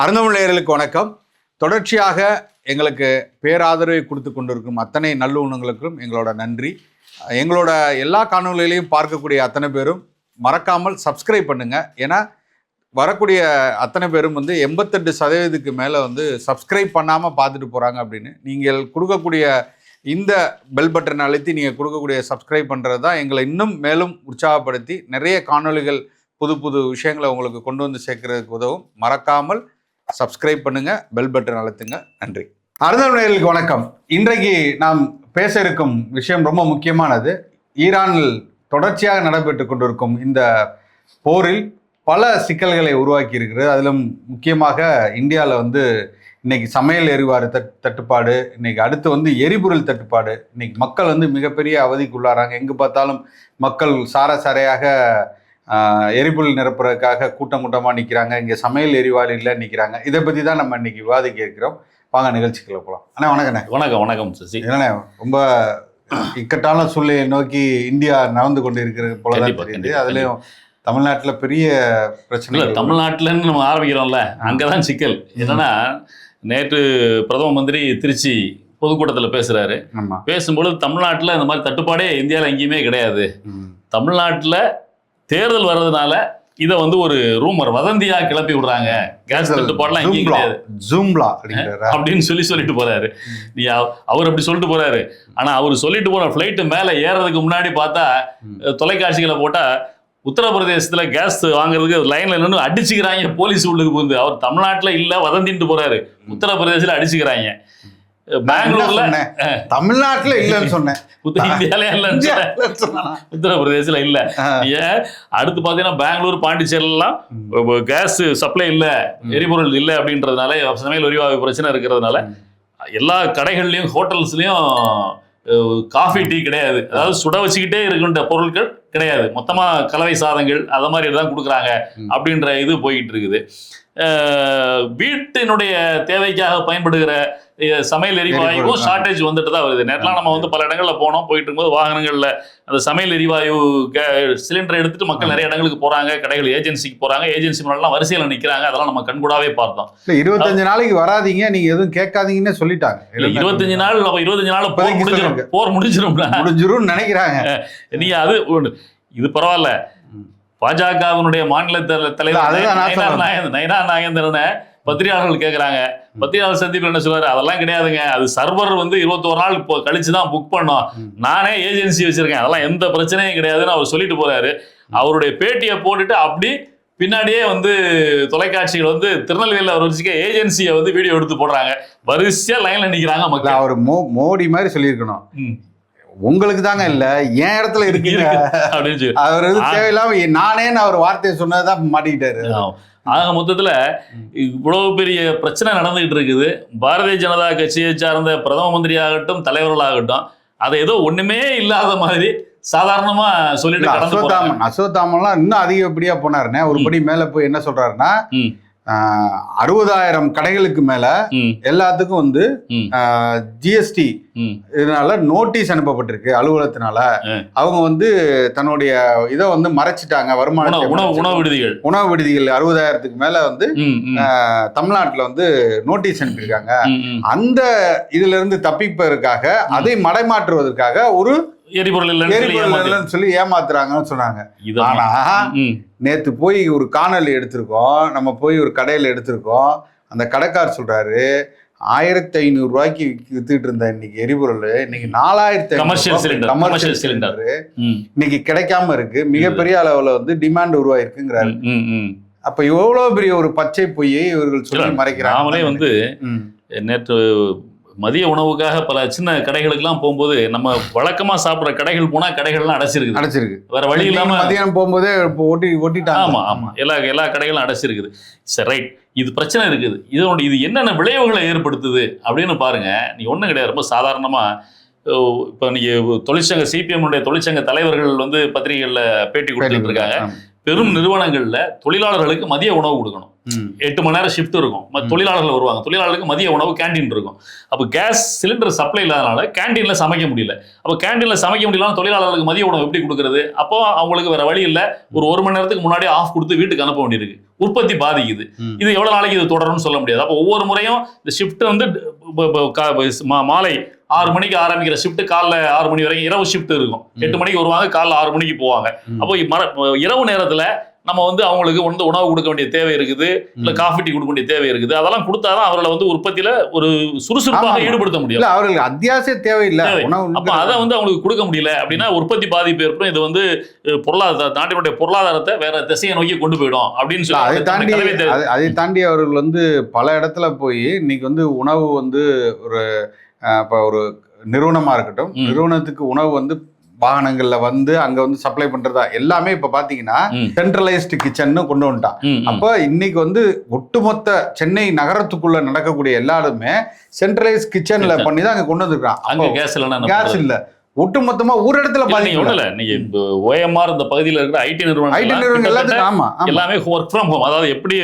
அறந்தமிழ் நேயர்களுக்கு வணக்கம். தொடர்ச்சியாக எங்களுக்கு பேராதரவை கொடுத்து கொண்டிருக்கும் அத்தனை நல்லுணங்களுக்கும் எங்களோட நன்றி. எங்களோட எல்லா காணொலிகளையும் பார்க்கக்கூடிய அத்தனை பேரும் மறக்காமல் சப்ஸ்கிரைப் பண்ணுங்கள். ஏன்னா வரக்கூடிய அத்தனை பேரும் 88% மேலே சப்ஸ்கிரைப் பண்ணாமல் பார்த்துட்டு போகிறாங்க. அப்படின்னு நீங்கள் கொடுக்கக்கூடிய இந்த பெல் பட்டன் அழுத்தி நீங்கள் கொடுக்கக்கூடிய சப்ஸ்கிரைப் பண்ணுறது தான் எங்களை இன்னும் மேலும் உற்சாகப்படுத்தி நிறைய காணொலிகள் புது புது விஷயங்களை உங்களுக்கு கொண்டு வந்து சேர்க்கறதுக்கு உதவும். மறக்காமல் சப்ஸ்கிரைப் பண்ணுங்க, பெல் பட்டன் அழுத்துங்க. நன்றி. அறந்தமிழ் நேயர்களுக்கு வணக்கம். இன்றைக்கு நாம் பேச இருக்கும் விஷயம் ரொம்ப முக்கியமானது. ஈரானில் தொடர்ச்சியாக நடைபெற்று கொண்டிருக்கும் இந்த போரில் பல சிக்கல்களை உருவாக்கி இருக்கிறது. அதிலும் முக்கியமாக இந்தியாவில் இன்னைக்கு சமையல் எரிவாயு தட்டுப்பாடு, இன்னைக்கு அடுத்து எரிபொருள் தட்டுப்பாடு. இன்னைக்கு மக்கள் மிகப்பெரிய அவதிக்குள்ளாராங்க. எங்கு பார்த்தாலும் மக்கள் சாரையாக எரிபொருள் நிரப்புறதுக்காக கூட்டமாக நிற்கிறாங்க. இங்கே சமையல் எரிவாயு இல்லை நிற்கிறாங்க. இதை பற்றி தான் நம்ம இன்னைக்கு விவாதிக்க இருக்கிறோம். வாங்க நிகழ்ச்சிக்குள்ள போகலாம். அண்ணா வணக்கண்ணே. வணக்கம் சசி. என்னண்ணே ரொம்ப இக்கட்டான சூழ்நிலையை நோக்கி இந்தியா நடந்து கொண்டு இருக்கிறது போலதான் தெரியுது. அதுலேயும் தமிழ்நாட்டில் பெரிய பிரச்சனை. தமிழ்நாட்டிலன்னு நம்ம ஆரம்பிக்கிறோம்ல, அங்கதான் சிக்கல். என்னன்னா நேற்று பிரதம மந்திரி திருச்சி பொதுக்கூட்டத்தில் பேசுறாரு. பேசும்பொழுது தமிழ்நாட்டில் இந்த மாதிரி தட்டுப்பாடே இந்தியாவில் எங்கேயுமே கிடையாது. தமிழ்நாட்டில் தேர்தல் வர்றதுனால இதை ஒரு ரூமர் வதந்தியா கிளப்பி விடுறாங்க. கேஸ் தட்டுப்பாடுலாம் எங்கேயும் கிடையாது அப்படின்னு சொல்லிட்டு போறாரு. அவர் அப்படி சொல்லிட்டு போறாரு. ஆனா அவர் சொல்லிட்டு போற ஃபிளைட்டு மேல ஏறதுக்கு முன்னாடி பார்த்தா தொலைக்காட்சிகளை போட்டா உத்தரப்பிரதேசத்துல கேஸ் வாங்குறதுக்கு லைன்ல நின்று அடிச்சுக்கிறாங்க போலீஸ் உள்ளுக்கு புகுந்து. அவர் தமிழ்நாட்டுல இல்ல வதந்திட்டு போறாரு, உத்தரப்பிரதேசத்துல அடிச்சுக்கிறாங்க. பெங்களூர்ல தமிழ்நாட்டுல இல்லன்னு சொன்னேன், இந்தியாலே இல்ல, உத்தரப்பிரதேசல இல்ல. ஏன் அடுத்து பாத்தீங்கன்னா பெங்களூர் பாண்டிச்சேரிலாம் கேஸ் சப்ளை இல்ல, எரிபொருள் இல்ல அப்படின்றதுனால, சமையல் எரிவாயு பிரச்சனை இருக்கிறதுனால எல்லா கடைகள்லயும் ஹோட்டல்ஸ்லயும் காஃபி டீ கிடையாது. அதாவது சுட வச்சுக்கிட்டே இருக்கின்ற பொருட்கள் கிடையாது. மொத்தமா கலவை சாதங்கள் அத மாதிரி தான் கொடுக்குறாங்க அப்படின்ற இது போய்கிட்டு இருக்குது. வீட்டினுடைய தேவைக்காக பயன்படுகிற சமையல் எரிவாயுவும் ஷார்டேஜ் வந்துட்டு தான் வருது. நேரலாம் நம்ம பல இடங்கள்ல போயிட்டு இருக்கும்போது வாகனங்கள்ல அந்த சமையல் எரிவாயு சிலிண்டரை எடுத்துட்டு மக்கள் நிறைய இடங்களுக்கு போறாங்க, கடைகள் ஏஜென்சிக்கு போறாங்க, ஏஜென்சி முன்னாடிலாம் வரிசையில நிக்கிறாங்க. அதெல்லாம் நம்ம கண்கூடாவே பார்த்தோம். 25 நாளைக்கு வராதீங்க, நீங்க எதுவும் கேட்காதீங்கன்னு சொல்லிட்டாங்க. 25 நாள் 25 நாள் போர் முடிஞ்சிரும் நினைக்கிறாங்க. நீங்க அது இது பரவாயில்ல. பாஜகவினுடைய மாநில தலைவர் நயனா நாகேந்திரனை பத்திரிகையாளர்கள் கேட்கறாங்க. பத்திரிகையாளர் சந்திப்பில் என்ன சொல்றாரு? அதெல்லாம் கிடையாதுங்க, அது சர்வர் 21 நாள் இப்போ கழிச்சுதான் புக் பண்ணோம், நானே ஏஜென்சி வச்சிருக்கேன், அதெல்லாம் எந்த பிரச்சனையும் கிடையாதுன்னு அவர் சொல்லிட்டு போறாரு. அவருடைய பேட்டியை போட்டுட்டு அப்படி பின்னாடியே தொலைக்காட்சிகள் திருநெல்வேலியில் அவர் வச்சுக்க ஏஜென்சியை வீடியோ எடுத்து போடுறாங்க. வரிசையா லைன்ல நிக்கிறாங்க மக்கள். அவர் மோடி மாதிரி சொல்லியிருக்கணும், உங்களுக்கு தாங்க இல்ல என் இடத்துல இருக்கீங்க அப்படின்னு. அவர் தேவையில்லாம நானேன்னு அவர் வார்த்தையை சொன்னதான் மாட்டிக்கிட்டாரு. ஆக மொத்தத்துல இவ்வளவு பெரிய பிரச்சனை நடந்துகிட்டு இருக்குது. பாரதிய ஜனதா கட்சியை சார்ந்த பிரதம மந்திரி ஆகட்டும், தலைவர்களாகட்டும், அதை ஏதோ ஒண்ணுமே இல்லாத மாதிரி சாதாரணமா சொல்லிட்டு அசோத்தாமன்லாம் இன்னும் அதிகப்படியா போனாருன்னே. ஒரு படி மேல போய் என்ன சொல்றாருன்னா, 60,000 கடைகளுக்கு மேல எல்லாத்துக்கும் ஜிஎஸ்டி இதனால நோட்டீஸ் அனுப்பப்பட்டிருக்கு அலுவலகத்தினால. அவங்க தன்னுடைய இதை மறைச்சிட்டாங்க. வருமான உணவு விடுதிகள் 60,000க்கு மேல தமிழ்நாட்டுல நோட்டீஸ் அனுப்பியிருக்காங்க. அந்த இதுல இருந்து தப்பிப்பதற்காக, அதை மடைமாற்றுவதற்காக ஒரு எரிபொருள் சொல்லி ஏமாத்துறாங்கன்னு சொன்னாங்க. ஆனா நேத்து போய் ஒரு காணொலி எடுத்திருக்கோம், நம்ம போய் ஒரு கடையில எடுத்திருக்கோம். அந்த கடைக்கார் சொல்றாரு, 1,500 ரூபாய்க்கு வித்துட்டு இருந்த இன்னைக்கு எரிபொருள் இன்னைக்கு 4,500 கமர்ஷியல் சிலிண்டர் இன்னைக்கு கிடைக்காம இருக்கு. மிகப்பெரிய அளவுல டிமாண்ட் உருவாயிருக்குங்கிறாரு. அப்ப எவ்வளவு பெரிய ஒரு பச்சை பொய்யை இவர்கள் சொல்லி மறைக்கிறாங்க. நேற்று மதிய உணவுக்காக பல சின்ன கடைகளுக்கெல்லாம் போகும்போது, நம்ம வழக்கமா சாப்பிட்ற கடைகள் போனா கடைகள்லாம் அடைச்சிருக்கு. வேற வழி இல்லாம மதியானம் போகும்போதே ஓட்டிட்டாங்க. ஆமா எல்லா கடைகளும் அடைச்சிருக்குது. சரி, ரைட். இது பிரச்சனை இருக்குது. இது என்னென்ன விளைவுகளை ஏற்படுத்துது அப்படின்னு பாருங்க. நீ ஒண்ணும் கிடையாது, ரொம்ப சாதாரணமா இப்போ நீங்க தொழிற்சங்க சிபிஎம் தொழிற்சங்க தலைவர்கள் பத்திரிகைகள்ல பேட்டி கொடுத்துட்டு இருக்காங்க. பெரும் நிறுவனங்கள்ல தொழிலாளர்களுக்கு மதிய உணவு கொடுக்கணும். 8 மணி நேரம் ஷிஃப்ட் இருக்கும். தொழிலாளர்கள் வருவாங்க, தொழிலாளர்களுக்கு மதிய உணவு கேண்டீன் இருக்கும். அப்போ கேஸ் சிலிண்டர் சப்ளை இல்லாதனால கேண்டீன்ல சமைக்க முடியல. அப்போ கேண்டீன்ல சமைக்க முடியலன்னா தொழிலாளர்களுக்கு மதிய உணவு எப்படி கொடுக்கறது? அப்போ அவங்களுக்கு வேற வழி இல்லை, ஒரு மணி நேரத்துக்கு முன்னாடி ஆஃப் கொடுத்து வீட்டுக்கு அனுப்ப வேண்டியிருக்கு. உற்பத்தி பாதிக்குது. இது எவ்வளவு நாளைக்கு இது தொடரும்னு சொல்ல முடியாது. அப்போ ஒவ்வொரு முறையும் இந்த ஷிஃப்ட் வந்து மாலை 6 மணிக்கு ஆரம்பிக்கிற ஷிஃப்ட் காலைல 6 மணி வரைக்கும் இரவு ஷிஃப்ட் இருக்கும். 8 மணிக்கு வருவாங்க, காலைல 6 மணிக்கு போவாங்க. அப்போ இரவு நேரத்துல நம்ம வந்து அவங்களுக்கு வந்து உணவு கொடுக்க வேண்டிய தேவை இருக்குது, இல்ல காஃபி டீ கொடுக்க வேண்டிய தேவை இருக்குது. அதெல்லாம் கொடுத்தாதான் அவர்களை வந்து உற்பத்தியில ஒரு சுறுசுறுப்பாக ஈடுபடுத்த முடியும். அவர்களுக்கு அத்தியாவசிய தேவை இல்லை. அப்ப அதை வந்து அவங்களுக்கு கொடுக்க முடியல அப்படின்னா உற்பத்தி பாதிப்பு ஏற்படும். இது வந்து நாட்டினுடைய பொருளாதாரத்தை வேற திசையை நோக்கி கொண்டு போயிடும் அப்படின்னு சொல்லி அதை தாண்டி அவர்கள் வந்து பல இடத்துல போய் இன்னைக்கு வந்து உணவு வந்து ஒரு நிறுவனமா இருக்கட்டும், நிறுவனத்துக்கு உணவு வந்து வாகனங்கள்ல வந்து அங்க வந்து சப்ளை பண்றதா எல்லாமே இப்ப பாத்தீங்கன்னா சென்ட்ரலைஸ்டு கிச்சன் கொண்டு வந்துட்டான். அப்ப இன்னைக்கு வந்து ஒட்டுமொத்த சென்னை நகரத்துக்குள்ள நடக்கக்கூடிய எல்லாருமே சென்ட்ரலைஸ் கிச்சன்ல பண்ணி தான் அங்க கொண்டு வந்துருக்கான். கேஸ் இல்ல, ஒட்டுமொத்தமா ஒரு இடத்துல பாத்தீங்கன்னா நீங்க OMR இந்த பகுதியில் இருக்கிற ஐடி நிறுவனம் எல்லாமே ஒர்க் ஃப்ரம் ஹோம். அதாவது எப்படி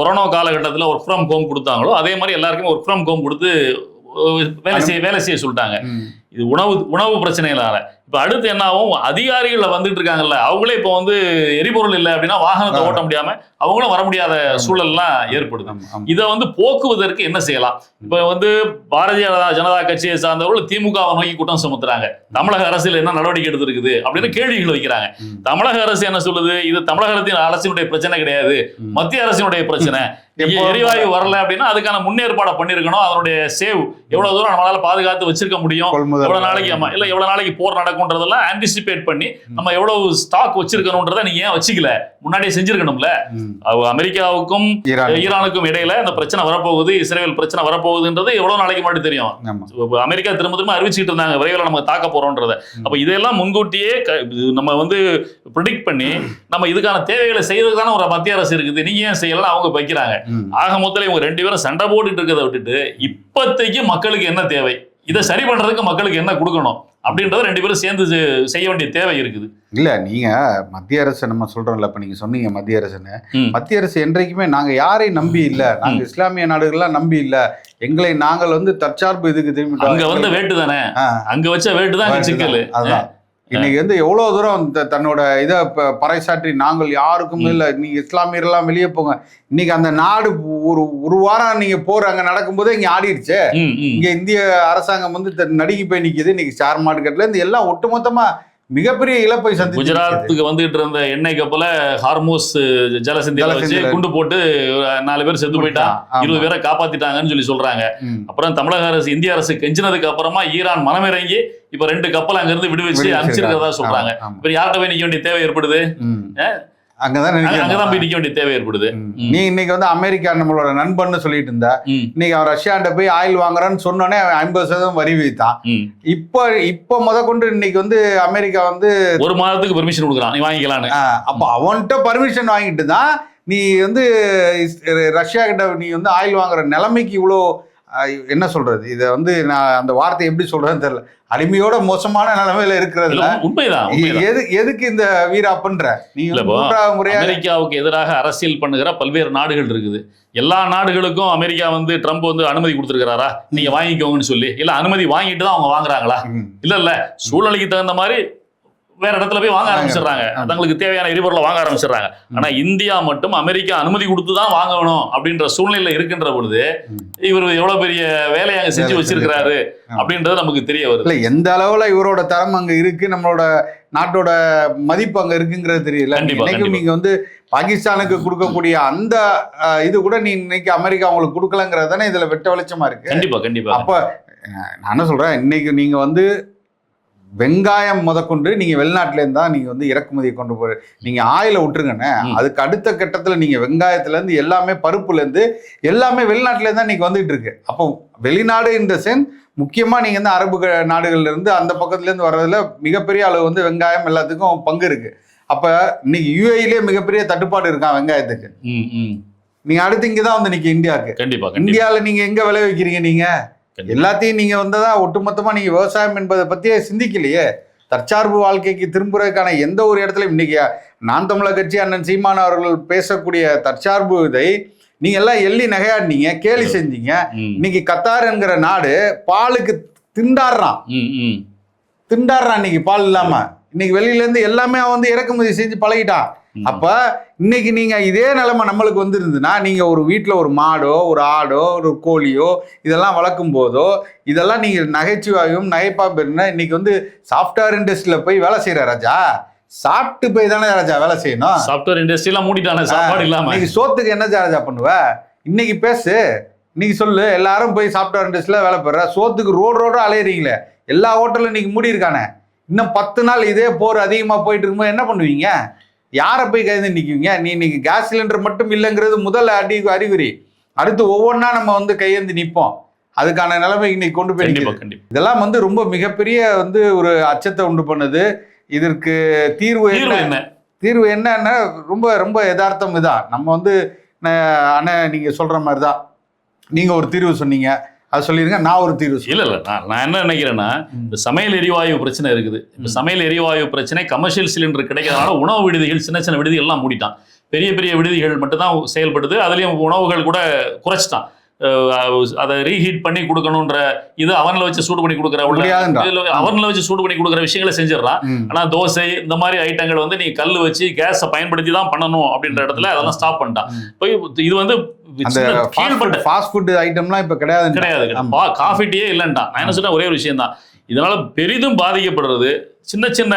கொரோனா காலகட்டத்தில் ஒர்க் ஃப்ரம் ஹோம் கொடுத்தாங்களோ அதே மாதிரி எல்லாருக்குமே ஒர்க் ஃப்ரம் ஹோம் கொடுத்து வேலை செய்ய சொல்லிட்டாங்க. இது உணவு பிரச்சனைகளால இப்ப அடுத்து என்ன ஆகும்? அதிகாரிகள் வந்துட்டு இருக்காங்கல்ல, அவங்களே இப்ப வந்து எரிபொருள் இல்லை அப்படின்னா வாகனத்தை ஓட்ட முடியாம அவங்களும் வர முடியாத சூழல்லாம் ஏற்படுது. இதை வந்து போக்குவதற்கு என்ன செய்யலாம்? இப்ப வந்து பாரதிய ஜனதா கட்சியை சார்ந்தவர்கள் திமுகவை நோக்கி குற்றம் சுமத்துறாங்க. தமிழக அரசியல் என்ன நடவடிக்கை எடுத்திருக்குது அப்படின்னு கேள்விகள் வைக்கிறாங்க. தமிழக அரசு என்ன சொல்லுது? இது தமிழகத்தின் அரசினுடைய பிரச்சனை கிடையாது, மத்திய அரசினுடைய பிரச்சனை. எரிவாயு வரல அப்படின்னா அதுக்கான முன்னேற்பாடை பண்ணிருக்கணும். அதனுடைய சேவ் எவ்வளவு தூரம் நம்மளால பாதுகாத்து வச்சிருக்க முடியும், எவ்வளவு நாளைக்கு இல்ல எவ்வளவு நாளைக்கு போர் நடக்கும்ன்றதெல்லாம் ஆன்டிசிபேட் பண்ணி நம்ம எவ்வளவு ஸ்டாக் வச்சிருக்கணும்ன்றதை நீங்க ஏன் வச்சுக்கல? முன்னாடியே செஞ்சிருக்கணும்ல. அமெரிக்காவுக்கும் ஈரானுக்கும் இடையில இந்த பிரச்சனை வரப்போகுது, இஸ்ரேல் பிரச்சனை வரப்போகுதுன்றது எவ்வளவு நாளைக்கு முன்னாடி தெரியும். அமெரிக்கா திரும்ப திரும்ப அறிவிச்சுட்டு இருந்தாங்க விரைவில் நம்ம தாக்க போறோம்ன்றத. அப்ப இதெல்லாம் முன்கூட்டியே நம்ம வந்து ப்ரிடிக்ட் பண்ணி நம்ம இதுக்கான தேவைகளை செய்யறதுக்கான ஒரு மத்திய அரசு இருக்குது, நீங்க ஏன் செய்யலாம் அவங்க வைக்கிறாங்க. ஆக மொத்தம் இவங்க 2 பேரும் சண்டை போட்டுட்டு இருக்கிறத விட்டுட்டு இப்போதைக்கு மக்களுக்கு என்ன தேவை, இதை சரி பண்றதுக்கு மக்களுக்கு என்ன கொடுக்கணும் அப்படின்றத 2 பேரும் சேர்ந்து செய்ய வேண்டிய தேவை இருக்குது. இல்ல நீங்க மத்திய அரசு நம்ம சொல்றோம்ல, இப்ப நீங்க சொன்னீங்க மத்திய அரசுன்னு. மத்திய அரசு என்றைக்குமே நாங்க யாரையும் நம்பி இல்ல, நாங்க இஸ்லாமிய நாடுகள்லாம் நம்பி இல்ல, எங்களை நாங்கள் வந்து தற்சார்பு இதுக்கு திரும்பி அங்க வந்து வேட்டு தானே, அங்க வச்ச வேட்டு தான் சிக்கல். அதான் இன்னைக்கு வந்து எவ்வளவு தூரம் தன்னோட இதை பறைசாற்றி நாங்கள் யாருக்கும் இல்லை, நீங்க இஸ்லாமியர்கள்லாம் வெளியே போங்க. இன்னைக்கு அந்த நாடு ஒரு வாரம் நீங்க போற அங்க நடக்கும்போதே இங்க ஆடிடுச்சு. இங்க இந்திய அரசாங்கம் வந்து நடுங்கி போய் நிக்குது. இன்னைக்கு ஷேர் மார்க்கெட்ல இருந்து எல்லாம் ஒட்டுமொத்தமா மிகப்பெரிய இழப்பை சந்தி. குஜராத்துக்கு வந்துட்டு இருந்த எண்ணெய் கப்பல ஹார்மோஸ் ஜலசந்தியில வச்சு குண்டு போட்டு 4 பேர் செத்து போயிட்டான், 20 பேரை காப்பாத்திட்டாங்கன்னு சொல்லி சொல்றாங்க. அப்புறம் தமிழக அரசு இந்திய அரசு கெஞ்சினதுக்கு அப்புறமா ஈரான் மனமிறங்கி இப்ப 2 கப்பல் அங்க இருந்து விடுவிச்சு அனுப்பிச்சிருக்கிறதா சொல்றாங்க. இப்ப யார்கிட்ட போய் நிக்க வேண்டிய தேவை ஏற்படுது? அங்கதான் போய் நிக்க வேண்டிய தேவை ஏற்படுது. நீ இன்னைக்கு வந்து அமெரிக்கா நம்மளோட நண்பன்னு சொல்லிட்டு இருந்தா, இன்னைக்கு அவன் ரஷ்யாண்ட போய் ஆயில் வாங்குறான்னு சொன்னோன்னே 50% வரி விதித்தான். இப்ப கொண்டு இன்னைக்கு வந்து அமெரிக்கா வந்து 1 மாதத்துக்கு பெர்மிஷன் கொடுக்குறான், நீ வாங்கிக்கலான்னு. அப்ப அவன்கிட்ட பர்மிஷன் வாங்கிட்டு தான் நீ வந்து ரஷ்யா கிட்ட நீ வந்து ஆயில் வாங்குற நிலைமைக்கு இவ்வளோ என்ன சொல்றது, இதை வந்து நான் அந்த வார்த்தை எப்படி சொல்றதுன்னு தெரியல, அடிமையோட மோசமான நிலைமையில இருக்கிறதுல உண்மைதான். எதுக்கு இந்த வீராப்பன்ற நீ அமெரிக்காவுக்கு எதிராக அரசியல் பண்ணுகிற பல்வேறு நாடுகள் இருக்குது. எல்லா நாடுகளுக்கும் அமெரிக்கா வந்து ட்ரம்ப் வந்து அனுமதி கொடுத்துருக்கிறாரா நீங்க வாங்கிக்கோங்கன்னு சொல்லி? இல்ல அனுமதி வாங்கிட்டு தான் அவங்க வாங்குறாங்களா? இல்ல சூழ்நிலைக்கு தகுந்த மாதிரி வேற இடத்துல போய் வாங்க ஆரம்பிச்சிடுறாங்க, தங்களுக்கு தேவையான எரிபொருளை வாங்க ஆரம்பிச்சிடுறாங்க. ஆனா இந்தியா மட்டும் அமெரிக்கா அனுமதி கொடுத்து தான் வாங்கணும் அப்படின்ற சூழ்நிலையில இருக்கின்ற பொழுது இவர் எவ்வளவு பெரிய வேலையை அங்க செஞ்சு வச்சிருக்கிறாரு அப்படின்றது நமக்கு தெரிய வருது. இல்ல எந்த அளவுல இவரோட தரம் அங்க இருக்கு, நம்மளோட நாட்டோட மதிப்பு அங்க இருக்குங்கிறது தெரியல. நீங்க வந்து பாகிஸ்தானுக்கு கொடுக்கக்கூடிய அந்த இது கூட நீ இன்னைக்கு அமெரிக்கா அவங்களுக்கு கொடுக்கலங்கிறது தானே இதுல வெட்ட வெளிச்சமா இருக்கு. கண்டிப்பா கண்டிப்பா. அப்ப நான் என்ன சொல்றேன், இன்னைக்கு நீங்க வந்து வெங்காயம் முதற்கொண்டு நீங்க வெளிநாட்டுல இருந்தா நீங்க வந்து இறக்குமதியை கொண்டு போற, நீங்க ஆயில விட்டுருங்கண்ணே, அதுக்கு அடுத்த கட்டத்துல நீங்க வெங்காயத்துல இருந்து எல்லாமே பருப்புல இருந்து எல்லாமே வெளிநாட்டுல இருந்தா நீங்க வந்துட்டு இருக்கு. அப்போ வெளிநாடு இந்த சென்ஸ் முக்கியமா நீங்க வந்து அரபு நாடுகள்ல இருந்து அந்த பக்கத்துல இருந்து வர்றதுல மிகப்பெரிய அளவு வந்து வெங்காயம் எல்லாத்துக்கும் பங்கு இருக்கு. அப்ப இன்னைக்கு யுஏஇலே மிகப்பெரிய தட்டுப்பாடு இருக்கான் வெங்காயத்துக்கு. நீங்க அடுத்து இங்கதான் வந்து நிக்க இந்தியாவுக்கு. கண்டிப்பா இந்தியாவில நீங்க எங்க விளைவிக்கிறீங்க? நீங்க எல்லாத்தையும் நீங்க வந்ததான் ஒட்டுமொத்தமா நீங்க விவசாயம் என்பதை பத்தியே சிந்திக்கலையே. தற்சார்பு வாழ்க்கைக்கு திரும்புறதுக்கான எந்த ஒரு இடத்துலையும் இன்னைக்கு நான் தமிழர் கட்சி அண்ணன் சீமான் அவர்கள் பேசக்கூடிய தற்சார்பு இதை நீங்க எல்லாம் எள்ளி நகையாடினீங்க, கேலி செஞ்சீங்க. இன்னைக்கு கத்தார் என்கிற நாடு பாலுக்கு திண்டாடுறான். இன்னைக்கு பால் இல்லாம. இன்னைக்கு வெளியில இருந்து எல்லாமே அவன் வந்து இறக்குமதி செஞ்சு பழகிட்டான். அப்ப இன்னைக்கு நீங்க இதே நிலைமை நம்மளுக்கு வந்துருந்துன்னா, நீங்க ஒரு வீட்டுல ஒரு மாடோ ஒரு ஆடோ ஒரு கோழியோ இதெல்லாம் வளர்க்கும் போதோ இதெல்லாம் நீங்க நகைச்சுவையும் நகைப்பா பெருனா இன்னைக்கு வந்து சாஃப்ட்வேர் இண்டஸ்ட்ரியில போய் வேலை செய்யற ராஜா, சாப்பிட்டு போய் தானே ராஜா வேலை செய்யணும். சாஃப்ட்வேர் இண்டஸ்ட்ரி எல்லாம் மூடிட்டானே, சாப்பாடு இல்லாம. இன்னைக்கு சோத்துக்கு என்ன ராஜா பண்ணுவ? இன்னைக்கு பேசு, இன்னைக்கு சொல்லு. எல்லாரும் போய் சாஃப்ட்வேர் இண்டஸ்ட்ரியில வேலை பெற, சோத்துக்கு ரோடு அலையிறீங்களே. எல்லா ஹோட்டலும் இன்னைக்கு மூடி இருக்கானே. இன்னும் 10 நாள் இதே போர் அதிகமா போயிட்டு இருக்கும்போது என்ன பண்ணுவீங்க? யாரை போய் கைது நிற்குவீங்க? நீ இன்னைக்கு கேஸ் சிலிண்டர் மட்டும் இல்லைங்கிறது முதல் அறிகுறி. அடுத்து ஒவ்வொன்றா நம்ம வந்து கையேந்தி நிற்போம். அதுக்கான நிலைமை இன்னைக்கு கொண்டு போய் இதெல்லாம் வந்து ரொம்ப மிகப்பெரிய வந்து ஒரு அச்சத்தை உண்டு பண்ணுது. இதற்கு தீர்வு என்ன? தீர்வு என்னன்னா ரொம்ப ரொம்ப யதார்த்தம் இதான். நம்ம வந்து அண்ணன் நீங்க சொல்ற மாதிரி தான். நீங்க ஒரு தீர்வு சொன்னீங்க, அது சொல்லிருங்க. நான் ஒரு தீர்வு இல்ல நான் என்ன நினைக்கிறேன்னா, இந்த சமையல் எரிவாயு பிரச்சனை இருக்குது. இந்த சமையல் எரிவாயு பிரச்சனை கமர்ஷியல் சிலிண்டர் கிடைக்கிறதுனால உணவு விடுதிகள், சின்ன சின்ன விடுதிகள் எல்லாம் மூடிட்டான். பெரிய பெரிய விடுதிகள் மட்டும்தான் செயல்படுது. அதுலயும் உணவுகள் கூட குறைச்சிட்டான். அதை ரீஹீட் பண்ணி கொடுக்கணும்ன்ற இது அவனில் வச்சு சூடு பண்ணி கொடுக்குற அவனில் வச்சு சூடு பண்ணி கொடுக்குற விஷயங்களை செஞ்சிடறான். ஆனா தோசை இந்த மாதிரி ஐட்டங்கள் வந்து நீ கல் வச்சு கேஸை பயன்படுத்தி தான் பண்ணணும் அப்படின்ற இடத்துல அதெல்லாம் ஸ்டாப் பண்ணிட்டான். இது வந்து ஃபாஸ்ட் ஃபுட் ஐட்டம்லாம் இப்ப கிடையாது. காஃபி டீயே இல்லைன்டா. நான் என்ன சொன்ன ஒரே ஒரு விஷயம் தான். இதனால பெரிதும் பாதிக்கப்படுறது சின்ன சின்ன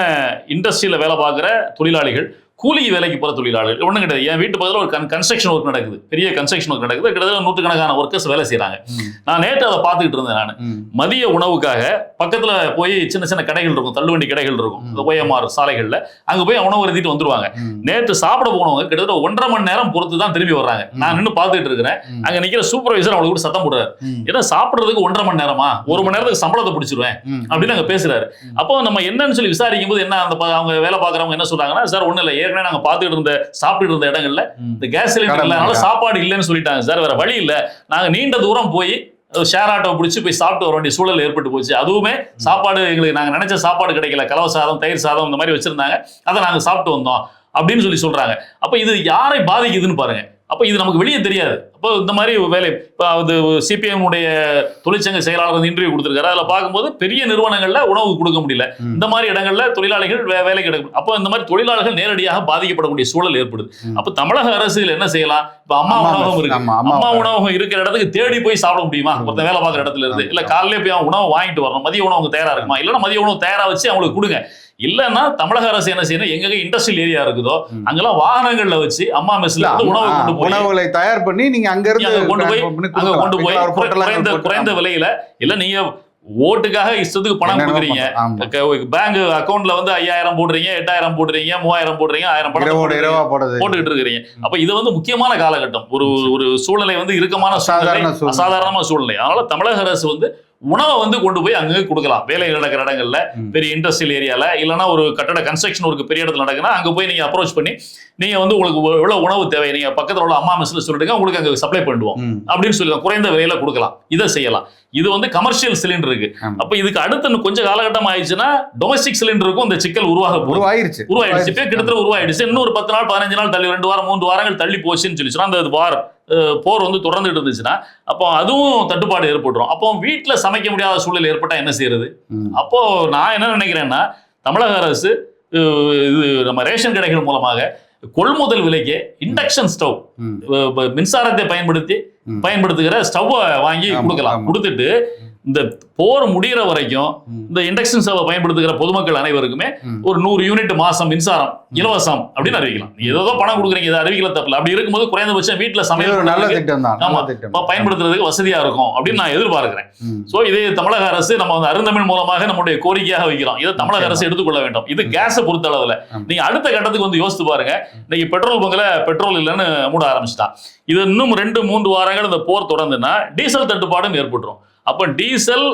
இண்டஸ்ட்ரியில வேலை பார்க்குற தொழிலாளிகள், கூலி வேலைக்கு போகிற தொழிலாளர்கள். ஒன்றும் கிடையாது. என் வீட்டு பக்கத்தில் ஒரு கன்ஸ்ட்ரக்ஷன் ஒர்க் நடக்குது, பெரிய கன்ஸ்ட்ரக்ஷன் ஒர்க் நடக்குது. கிட்டத்தட்ட 100கணக்கான ஒர்க்கர்ஸ் வேலை செய்கிறாங்க. நான் நேற்று அதை பார்த்துக்கிட்டு இருந்தேன். நான் மதிய உணவுக்காக பக்கத்தில் போய் சின்ன சின்ன கடைகள் இருக்கும், தள்ளுவண்டி கடைகள் இருக்கும், இந்த OMR சாலைகளில். அங்கே போய் உணவு எழுதிட்டு வந்துருவாங்க. நேற்று சாப்பிட போனவங்க கிட்டத்தட்ட 1.5 மணி நேரம் பொறுத்து தான் திரும்பி வர்றாங்க. நான் நின்று பார்த்துட்டு இருக்கிறேன். அங்கே நிற்கிற சூப்பர்வைசர் அவங்களுக்கு கூட சத்தம் போடுறாரு, ஏன்னா சாப்பிட்றதுக்கு 1.5 மணி நேரமா, 1 மணி நேரத்துக்கு சம்பளத்தை பிடிச்சிருவேன் அப்படின்னு அங்கே பேசுறாரு. அப்போ நம்ம என்னன்னு சொல்லி விசாரிக்கும் போது என்ன அந்த அவங்க வேலை பார்க்குறவங்க என்ன சொல்றாங்கன்னா, சார் ஒன்றும் இல்லை, ஏற்கனவே நாங்க பார்த்துட்டு இருந்த சாப்பிட்டு இருந்த இடங்கள்ல இந்த கேஸ் சிலிண்டர் இல்லனால சாப்பாடு இல்லைன்னு சொல்லிட்டாங்க சார். வேற வழி இல்ல, நாங்க நீண்ட தூரம் போய் ஷேர் ஆட்டோ பிடிச்சி போய் சாப்பிட்டு வர வேண்டிய சூழல் ஏற்பட்டு போச்சு. அதுவுமே சாப்பாடு எங்களுக்கு நாங்க நினைச்ச சாப்பாடு கிடைக்கல, கலவை சாதம், தயிர் சாதம் இந்த மாதிரி வச்சிருந்தாங்க, அதை நாங்க சாப்பிட்டு வந்தோம் அப்படின்னு சொல்றாங்க. அப்ப இது யாரை பாதிக்குதுன்னு பாருங்க. அப்போ இது நமக்கு வெளியே தெரியாது. அப்போ இந்த மாதிரி வேலை இப்போ அது CPM உடைய தொழிற்சங்க செயலாளர் வந்து இன்டர்வியூ கொடுத்துருக்காரு. அதில் பார்க்கும்போது பெரிய நிறுவனங்கள்ல உணவு கொடுக்க முடியல, இந்த மாதிரி இடங்கள்ல தொழிலாளிகள் வேலை கிடைக்கும். அப்போ இந்த மாதிரி தொழிலாளர்கள் நேரடியாக பாதிக்கப்படக்கூடிய சூழல் ஏற்படுது. அப்போ தமிழக அரசுகள் என்ன செய்யலாம்? இப்போ அம்மா உணவகம் இருக்கு, அம்மா உணவகம் இருக்கிற இடத்துக்கு தேடி போய் சாப்பிட முடியுமா? ஒருத்தர் வேலை பார்க்குற இடத்துல இருந்து இல்ல காலையிலே போய் அவன் உணவு வாங்கிட்டு வரணும். மதிய உணவு தயாரா இருக்குமா? இல்லைன்னா மதிய உணவு தயாரா வச்சு அவங்களுக்கு கொடுங்க. இல்லன்னா தமிழக அரசு என்ன செய்யணும், எங்க இண்டஸ்ட்ரியல் ஏரியா இருக்குதோ அங்கெல்லாம் வாகனங்கள்ல வச்சு அம்மா மெஸ்ல உணவுகளை தயார் பண்ணி நீங்க அங்க இருந்து கொண்டு போய் குறைந்த விலையில இல்ல நீங்க ஓட்டுக்காக இஷ்டத்துக்கு பணம் கொடுக்குறீங்க. பேங்க் அக்கௌண்ட்ல வந்து 5000 போடுறீங்க, 8000 போடுறீங்க, 3000 போடுறீங்க, 1000 பணம் போட்டுக்கிட்டு இருக்கிறீங்க. அப்ப இது வந்து முக்கியமான காலகட்டம், ஒரு சூழ்நிலை வந்து இறுக்கமான அசாதாரணமான சூழ்நிலை. அதனால தமிழக அரசு வந்து உணவை வந்து கொண்டு போய் அங்கே கொடுக்கலாம். வேலைகள் நடக்கிற இடங்கள்ல, பெரிய இண்டஸ்ட்ரியல் ஏரியால, இல்லைன்னா ஒரு கட்டட கன்ஸ்ட்ரக்ஷன் ஒர்க் பெரிய இடத்துல நடக்குன்னா அங்க போய் நீங்க அப்ரோச் பண்ணி நீங்க வந்து உங்களுக்கு எவ்வளவு உணவு தேவை, நீங்க பக்கத்துல உள்ள அம்மா மெஸ்ல சொல்லிடுங்க, உங்களுக்கு அங்க சப்ளை பண்ணுவோம் அப்படின்னு சொல்லி குறைந்த விலையில கொடுக்கலாம். இதை செய்யலாம். இது வந்து கமர்ஷியல் சிலிண்டர் இருக்கு. அப்ப இதுக்கு அடுத்து கொஞ்சம் காலகட்டம் ஆயிடுச்சுன்னா டொமஸ்டிக் சிலிண்டருக்கும் இந்த சிக்கல் உருவாயிடுச்சு. கிட்டத்தட்ட உருவாயிடுச்சு. இன்னொரு 10 நாள் 15 நாள் தள்ளி 2 வாரம் 3 வாரங்கள் தள்ளி போச்சுன்னு சொல்லி சொன்னா அந்த போர் வந்து தொடர்ந்துட்டு இருந்துச்சுன்னா அப்போ அதுவும் தட்டுப்பாடு ஏற்பட்டுரும். அப்போ வீட்டுல சமைக்க முடியாத சூழல் ஏற்பட்டா என்ன செய்யறது? அப்போ நான் என்ன நினைக்கிறேன்னா, தமிழக அரசு இது நம்ம ரேஷன் கடைகள் மூலமாக கொள்முதல் விலைக்கு இண்டக்ஷன் ஸ்டவ், மின்சாரத்தை பயன்படுத்துகிற ஸ்டவ்வை வாங்கி கொடுக்கலாம். கொடுத்துட்டு இந்த போர் முடிகிற வரைக்கும் இந்த இண்டக்ஷன் ஸ்டவ் பயன்படுத்துகிற பொதுமக்கள் அனைவருக்குமே ஒரு 100 யூனிட் மாசம் மின்சாரம் இலவசம் அப்படின்னு அறிவிக்கலாம். ஏதோ பணம் கொடுக்குறீங்க, இதை அறிவிக்கல தப்பில்லை. அப்படி இருக்கும்போது குறைந்தபட்சம் வீட்டுல சமையல் பயன்படுத்துறதுக்கு வசதியா இருக்கும் அப்படின்னு நான் எதிர்பார்க்கிறேன். சோ இதே தமிழக அரசு நம்ம வந்து அருந்தமிழ் மூலமாக நம்முடைய கோரிக்கையாக வைக்கிறோம். இதை தமிழக அரசு எடுத்துக்கொள்ள வேண்டும். இது கேஸை பொறுத்த அளவுல நீங்க அடுத்த கட்டத்துக்கு வந்து யோசித்து பாருங்க. இன்னைக்கு பெட்ரோல் பங்க்ல பெட்ரோல் இல்லைன்னு மூட ஆரம்பிச்சுட்டான். இது இன்னும் 2-3 வாரங்கள் இந்த போர் தொடர்ந்துன்னா டீசல் தட்டுப்பாடும் ஏற்பட்டுரும். அப்ப டீசல்,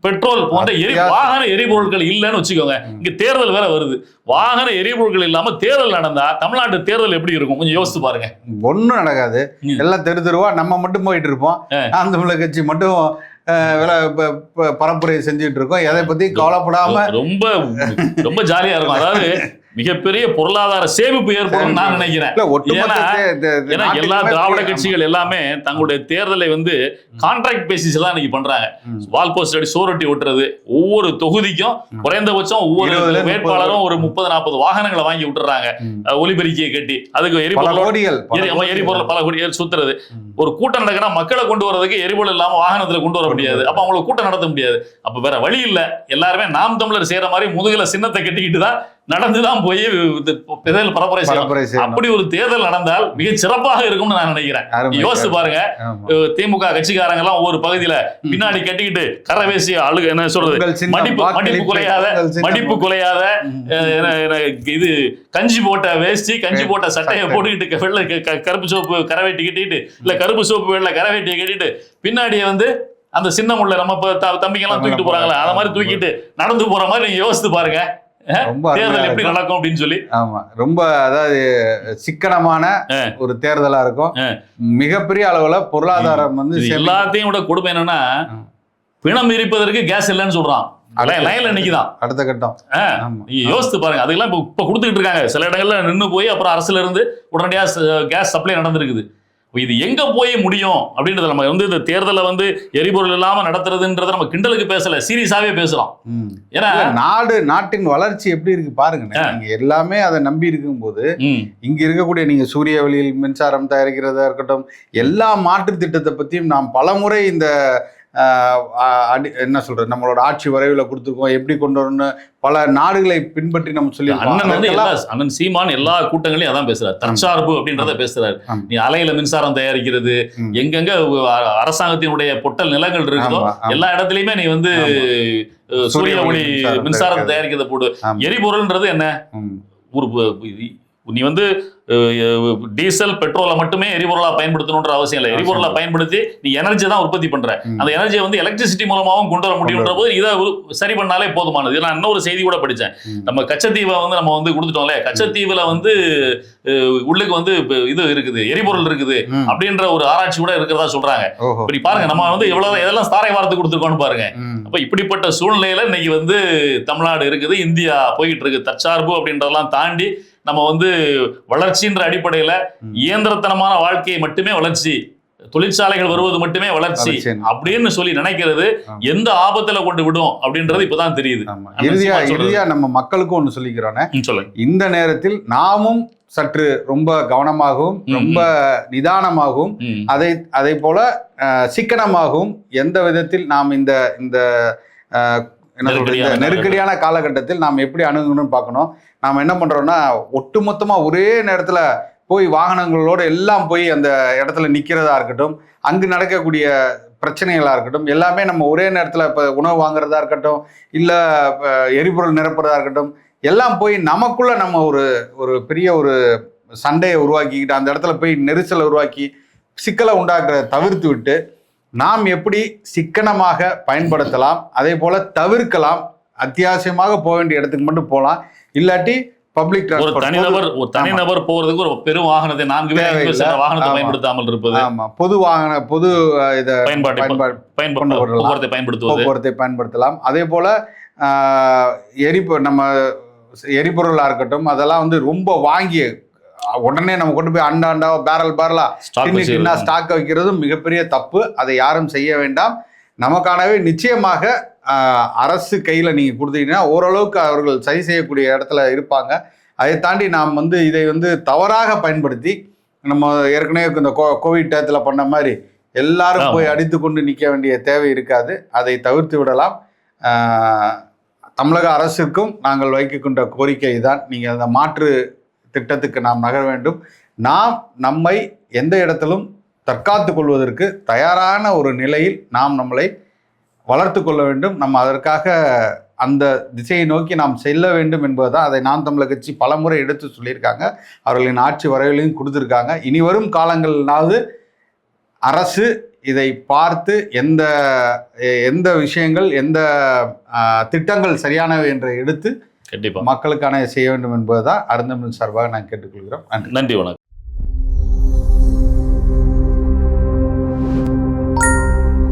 பெட்ரோல் போன்ற வாகன எரிபொருட்கள் இல்லைன்னு வச்சுக்கோங்க. இங்க தேர்தல் வேற வருது. வாகன எரிபொருட்கள் இல்லாம தேர்தல் நடந்தா தமிழ்நாட்டு தேர்தல் எப்படி இருக்கும் கொஞ்சம் யோசித்து பாருங்க. ஒன்னும் நடக்காது. எல்லாம் தெருவா நம்ம மட்டும் போயிட்டு இருப்போம். அந்த தமிழக கட்சி மட்டும் பரப்புரை செஞ்சுட்டு இருக்கோம். எதை பத்தி கவலைப்படாம ரொம்ப ஜாலியா இருக்கும். அதாவது மிகப்பெரிய பொருளாதார சேமிப்பு ஏற்படும் நான் நினைக்கிறேன். ஏன்னா எல்லா திராவிட கட்சிகள் எல்லாமே தங்களுடைய தேர்தலை வந்து கான்ட்ராக்ட் பேசிஸ் தான் இன்னைக்கு பண்றாங்க. வால் போஸ்ட் அடி சோரட்டி ஓட்டுறது, ஒவ்வொரு தொகுதிக்கும் குறைந்தபட்சம் ஒவ்வொரு வேட்பாளரும் ஒரு 30-40 வாகனங்களை வாங்கி விட்டுறாங்க, ஒலிபெருக்கியை கட்டி, அதுக்கு எரிபொருள் பல கோடி சுத்துறது. ஒரு கூட்டம் நடக்கினா மக்களை கொண்டு வரதுக்கு எரிபொருள் இல்லாம வாகனத்துல கொண்டு வர முடியாது, அப்ப அவங்களுக்கு கூட்டம் நடத்த முடியாது. அப்ப வேற வழி இல்ல, எல்லாருமே நாம் தமிழர் செய்யற மாதிரி முதுகுல சின்னத்தை கட்டிக்கிட்டு தான் நடந்துதான் போய் தேர்தல் பரப்புரை செய்யணும். அப்படி ஒரு தேர்தல் நடந்தால் மிக சிறப்பாக இருக்கும்னு நான் நினைக்கிறேன். யோசிச்சு பாருங்க, திமுக கட்சிக்காரங்க எல்லாம் ஒவ்வொரு பகுதியில பின்னாடி கட்டிக்கிட்டு கரவேசி அழுகு என்ன சொல்றது, மடிப்பு குலையாத இது கஞ்சி போட்ட வேஷ்டி கஞ்சி போட்ட சட்டையை போட்டுக்கிட்டு வெள்ளை கருப்பு சோப்பு கரவேட்டி கட்டிட்டு இல்ல கருப்பு சோப்பு வெள்ளை கரவேட்டியை கட்டிட்டு பின்னாடியே வந்து அந்த சின்ன முள்ள நம்ம தம்பிங்க எல்லாம் தூக்கிட்டு போறாங்களா அந்த மாதிரி தூக்கிட்டு நடந்து போற மாதிரி நீங்க யோசித்து பாருங்க தேர்தல் எப்படி நடக்கும் அப்படின்னு சொல்லி. ஆமா, ரொம்ப அதாவது சிக்கனமான ஒரு தேர்தலா இருக்கும். மிகப்பெரிய அளவுல பொருளாதாரம் வந்து எல்லாத்தையும் விட கொடுமை என்னன்னா, பிணம் எரிப்பதற்கு கேஸ் இல்லைன்னு சொல்றான், லைன்ல நிக்குதான் அடுத்த கட்டம். யோசித்து பாருங்க, அதெல்லாம் இப்ப கொடுத்துக்கிட்டு இருக்காங்க. சில இடங்கள்ல நின்று போய் அப்புறம் அரசுல இருந்து உடனடியா கேஸ் சப்ளை நடந்திருக்குது. இது எங்க போய் முடியும் அப்படின்றத நம்ம வந்து இந்த தேர்தலை வந்து எரிபொருள் இல்லாம நடத்துறதுன்றத நம்ம கிண்டலுக்கு பேசல, சீரியஸாவே பேசுறோம். ஏன்னா நாட்டின் வளர்ச்சி எப்படி இருக்கு பாருங்க. நீங்க எல்லாமே அதை நம்பி இருக்கும் போது இங்க இருக்கக்கூடிய நீங்க சூரிய ஒளியில் மின்சாரம் தயாரிக்கிறதா இருக்கட்டும், எல்லா மாற்று திட்டத்தை பத்தியும் நாம் பலமுறை இந்த என்ன சொல்றது நம்மளோட ஆட்சி வரைவுல கொடுத்துருக்கோம், எப்படி கொண்டு வரணும்னு பல நாடுகளை பின்பற்றி நம்ம சொல்லி. அண்ணன் சீமான் எல்லா கூட்டங்களையும் அதான் பேசுறாரு, தற்சார்பு அப்படின்றத பேசுறாரு. நீ அலையில மின்சாரம் தயாரிக்கிறது, எங்கெங்க அரசாங்கத்தினுடைய பொட்டல் நிலங்கள் இருக்குதோ எல்லா இடத்துலயுமே நீ வந்து சூரிய ஒளி மின்சாரம் தயாரிக்கிறத போடு. எரிபொருள்ன்றது என்ன, ஒரு நீ வந்து டீசல் பெட்ரோலை மட்டுமே எரிபொருளா பயன்படுத்தணும்ன்ற அவசியம் இல்லை. எரிபொருளை பயன்படுத்தி நீ எனர்ஜி தான் உற்பத்தி பண்ற, அந்த எனர்ஜியை வந்து எலக்ட்ரிசிட்டி மூலமாகவும் கொண்டு வர முடியும்ன்ற போது இதை சரி பண்ணாலே போதுமானது. நான் இன்னொரு செய்தி கூட படித்தேன், நம்ம கச்சத்தீவை வந்து நம்ம வந்து கொடுத்துட்டோம்ல, கச்சத்தீவுல வந்து உள்ளுக்கு வந்து இது இருக்குது, எரிபொருள் இருக்குது அப்படின்ற ஒரு ஆராய்ச்சி கூட இருக்கிறதா சொல்றாங்க. இப்படி பாருங்க, நம்ம வந்து எவ்வளவு எதெல்லாம் தாரை வார்த்தை கொடுத்துருக்கோம்னு பாருங்க. அப்ப இப்படிப்பட்ட சூழ்நிலையில இன்னைக்கு வந்து தமிழ்நாடு இருக்குது, இந்தியா போயிட்டு இருக்கு. தற்சார்பு அப்படின்றதெல்லாம் தாண்டி நம்ம வந்து வளர்ச்சின்ற அடிப்படையில இயந்திரத்தனமான வாழ்க்கையை மட்டுமே வளர்ச்சி, தொழிற்சாலைகள் வருவது மட்டுமே வளர்ச்சி அப்படின்னு சொல்லி நினைக்கிறது எந்த ஆபத்துல கொண்டு விடும் அப்படின்றது இப்பதான் தெரியுது. இறுதியா நம்ம மக்களுக்கும் ஒண்ணு சொல்லிக்கிறோம், இந்த நேரத்தில் நாமும் சற்று ரொம்ப கவனமாகவும் ரொம்ப நிதானமாகவும் அதை போல சிக்கனமாகவும் எந்த விதத்தில் நாம் இந்த என்ன சொல்றது நெருக்கடியான காலகட்டத்தில் நாம் எப்படி அணுகணும்னு பார்க்கணும். நாம் என்ன பண்றோம்னா ஒட்டுமொத்தமா ஒரே நேரத்துல போய் வாகனங்களோட எல்லாம் போய் அந்த இடத்துல நிக்கிறதா இருக்கட்டும், அங்கு நடக்கக்கூடிய பிரச்சனைகளா இருக்கட்டும், எல்லாமே நம்ம ஒரே நேரத்துல இப்ப உணவு வாங்குறதா இருக்கட்டும், இல்ல எரிபொருள் நிரப்புறதா இருக்கட்டும், எல்லாம் போய் நமக்குள்ள நம்ம ஒரு பெரிய ஒரு சண்டையை உருவாக்கிக்கிட்டு அந்த இடத்துல போய் நெரிசலை உருவாக்கி சிக்கலை உண்டாக்குறத தவிர்த்து விட்டு நாம் எப்படி சிக்கனமாக பயன்படுத்தலாம், அதே போல தவிர்க்கலாம். அத்தியாவசியமாக போக வேண்டிய இடத்துக்கு மட்டும் போகலாம், இல்லாட்டி பப்ளிக் டிரான்ஸ்போர்ட் ஒரு தனிநபர் போறதுக்கு ஒரு பெரும் வாகனத்தை 4 பேர் வாகனத்தை பயன்படுத்தாமல் இருப்பது, பொது இதை போக்குவரத்தை பயன்படுத்தலாம். அதே போல நம்ம எரிபொருளா இருக்கட்டும், அதெல்லாம் வந்து ரொம்ப வாங்கி உடனே நம்ம கொண்டு போய் அண்டாவா பேரலா ஸ்டாக் வைக்கிறதும் மிகப்பெரிய தப்பு. அதை யாரும் செய்ய வேண்டாம். நமக்கானவே நிச்சயமாக அரசு கையில நீங்க கொடுத்தீங்கன்னா ஓரளவுக்கு அவர்கள் சரி செய்யக்கூடிய இடத்துல இருப்பாங்க. அதை தாண்டி நாம் வந்து இதை வந்து தவறாக பயன்படுத்தி நம்ம ஏற்கனவே இந்த கோவிட் டயத்தில் பண்ண மாதிரி எல்லாரும் போய் அடித்து கொண்டு நிற்க வேண்டிய தேவை இருக்காது. அதை தவிர்த்து விடலாம். தமிழக அரசுக்கும் நாங்கள் வைக்கின்ற கோரிக்கை தான், நீங்கள் அந்த மாற்று திட்டத்துக்கு நாம் நகர வேண்டும். நாம் நம்மை எந்த இடத்திலும் தற்காத்து கொள்வதற்கு தயாரான ஒரு நிலையில் நாம் நம்மளை வளர்த்து கொள்ள வேண்டும். நம்ம அதற்காக அந்த திசையை நோக்கி நாம் செல்ல வேண்டும் என்பதுதான். அதை நாம் தமிழர் கட்சி பலமுறை எடுத்து சொல்லியிருக்காங்க, அவர்களின் ஆட்சி வரைவிலையும் கொடுத்துருக்காங்க. இனி வரும் காலங்கள்னாவது அரசு இதை பார்த்து எந்த விஷயங்கள் எந்த திட்டங்கள் சரியானவை என்று எடுத்து கண்டிப்பாக மக்களுக்கான செய்ய வேண்டும் என்பதுதான் அருந்தமிழ் சார்பாக நான் கேட்டுக்கொள்கிறோம். நன்றி, வணக்கம்.